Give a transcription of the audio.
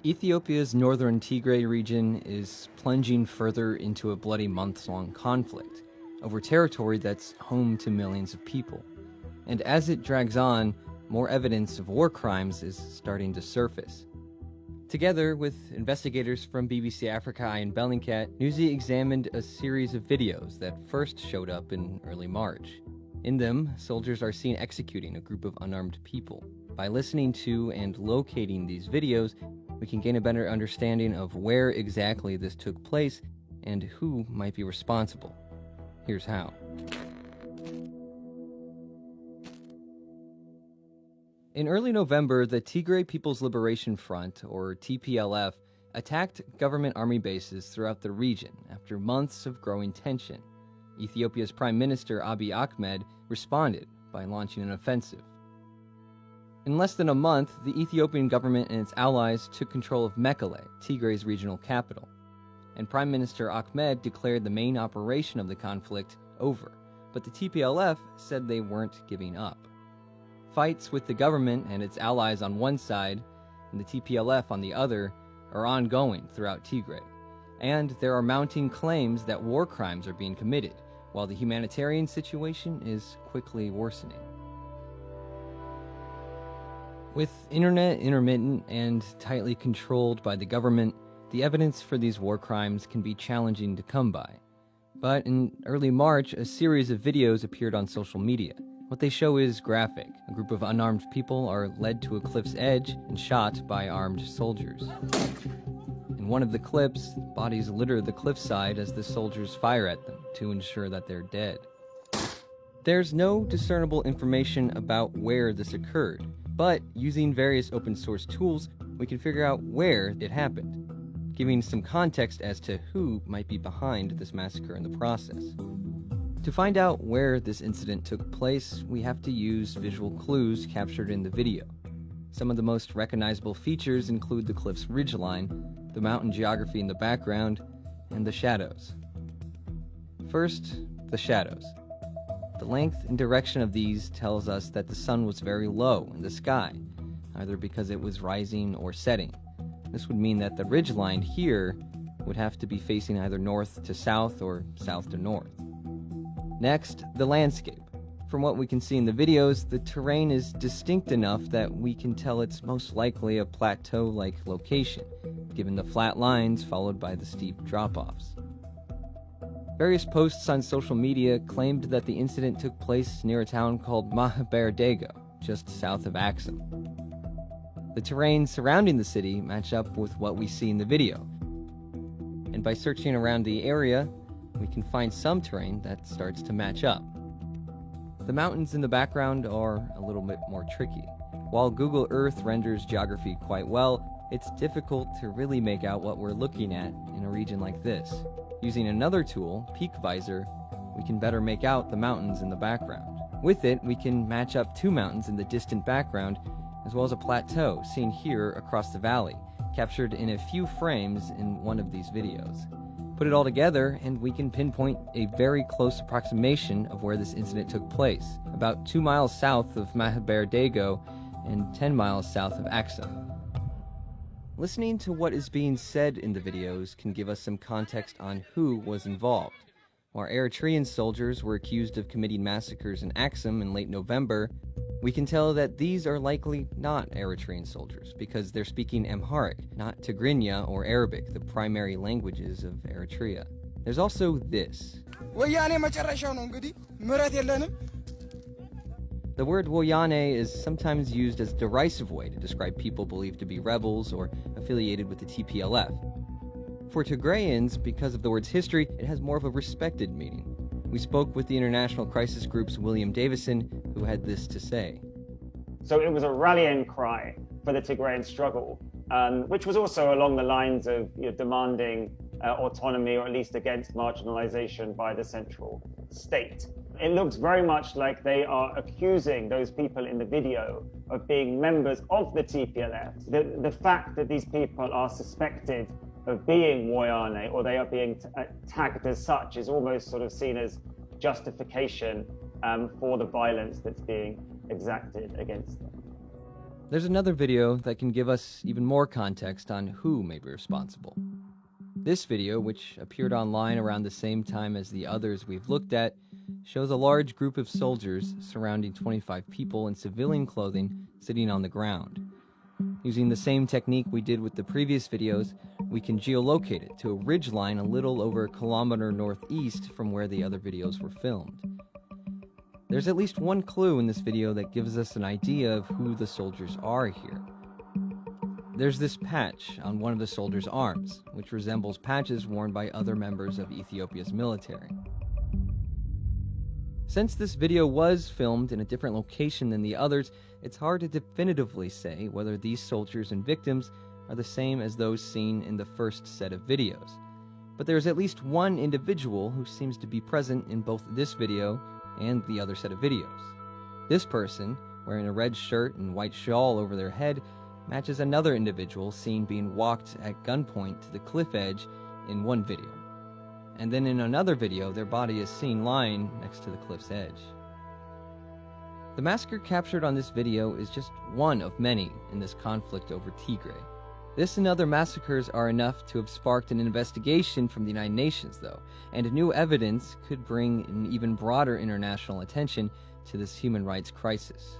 Ethiopia's northern Tigray region is plunging further into a bloody months-long conflict over territory that's home to millions of people. And as it drags on, more evidence of war crimes is starting to surface. Together with investigators from BBC Africa and Bellingcat, Newsy examined a series of videos that first showed up in early March. In them, soldiers are seen executing a group of unarmed people. By listening to and locating these videos, we can gain a better understanding of where exactly this took place and who might be responsible. Here's how. In early November, the Tigray People's Liberation Front, or TPLF, attacked government army bases throughout the region after months of growing tension. Ethiopia's Prime Minister Abiy Ahmed responded by launching an offensive. In less than a month, the Ethiopian government and its allies took control of Mekelle, Tigray's regional capital, and Prime Minister Ahmed declared the main operation of the conflict over, but the TPLF said they weren't giving up. Fights with the government and its allies on one side, and the TPLF on the other, are ongoing throughout Tigray, and there are mounting claims that war crimes are being committed, while the humanitarian situation is quickly worsening. With internet intermittent and tightly controlled by the government, the evidence for these war crimes can be challenging to come by. But in early March, a series of videos appeared on social media. What they show is graphic. A group of unarmed people are led to a cliff's edge and shot by armed soldiers. In one of the clips, bodies litter the cliffside as the soldiers fire at them to ensure that they're dead. There's no discernible information about where this occurred, but using various open source tools, we can figure out where it happened, giving some context as to who might be behind this massacre in the process. To find out where this incident took place, we have to use visual clues captured in the video. Some of the most recognizable features include the cliff's ridgeline, the mountain geography in the background, and the shadows. First, the shadows. The length and direction of these tells us that the sun was very low in the sky, either because it was rising or setting. This would mean that the ridgeline here would have to be facing either north to south or south to north. Next, the landscape. From what we can see in the videos, the terrain is distinct enough that we can tell it's most likely a plateau-like location, given the flat lines followed by the steep drop-offs. Various posts on social media claimed that the incident took place near a town called Maḥbere, just south of Axum. The terrain surrounding the city match up with what we see in the video, and by searching around the area, we can find some terrain that starts to match up. The mountains in the background are a little bit more tricky. While Google Earth renders geography quite well, it's difficult to really make out what we're looking at in a region like this. Using another tool, Peak Visor, we can better make out the mountains in the background. With it, we can match up two mountains in the distant background, as well as a plateau seen here across the valley, captured in a few frames in one of these videos. Put it all together, and we can pinpoint a very close approximation of where this incident took place, about 2 miles south of Maḥbere and 10 miles south of Axum. Listening to what is being said in the videos can give us some context on who was involved. While Eritrean soldiers were accused of committing massacres in Axum in late November, we can tell that these are likely not Eritrean soldiers because they're speaking Amharic, not Tigrinya or Arabic, the primary languages of Eritrea. There's also this. The word Woyane is sometimes used as a derisive way to describe people believed to be rebels or affiliated with the TPLF. For Tigrayans, because of the word's history, it has more of a respected meaning. We spoke with the International Crisis Group's William Davison, who had this to say. So it was a rallying cry for the Tigrayan struggle, which was also along the lines of demanding autonomy, or at least against marginalization by the central state. It looks very much like they are accusing those people in the video of being members of the TPLF. The fact that these people are suspected of being Woyane, or they are being tagged as such, is almost sort of seen as justification for the violence that's being exacted against them. There's another video that can give us even more context on who may be responsible. This video, which appeared online around the same time as the others we've looked at, shows a large group of soldiers surrounding 25 people in civilian clothing sitting on the ground. Using the same technique we did with the previous videos, we can geolocate it to a ridge line a little over a kilometer northeast from where the other videos were filmed. There's at least one clue in this video that gives us an idea of who the soldiers are here. There's this patch on one of the soldiers' arms, which resembles patches worn by other members of Ethiopia's military. Since this video was filmed in a different location than the others, it's hard to definitively say whether these soldiers and victims are the same as those seen in the first set of videos. But there's at least one individual who seems to be present in both this video and the other set of videos. This person, wearing a red shirt and white shawl over their head, matches another individual seen being walked at gunpoint to the cliff edge in one video. And then in another video, their body is seen lying next to the cliff's edge. The massacre captured on this video is just one of many in this conflict over Tigray. This and other massacres are enough to have sparked an investigation from the United Nations, though, and new evidence could bring an even broader international attention to this human rights crisis.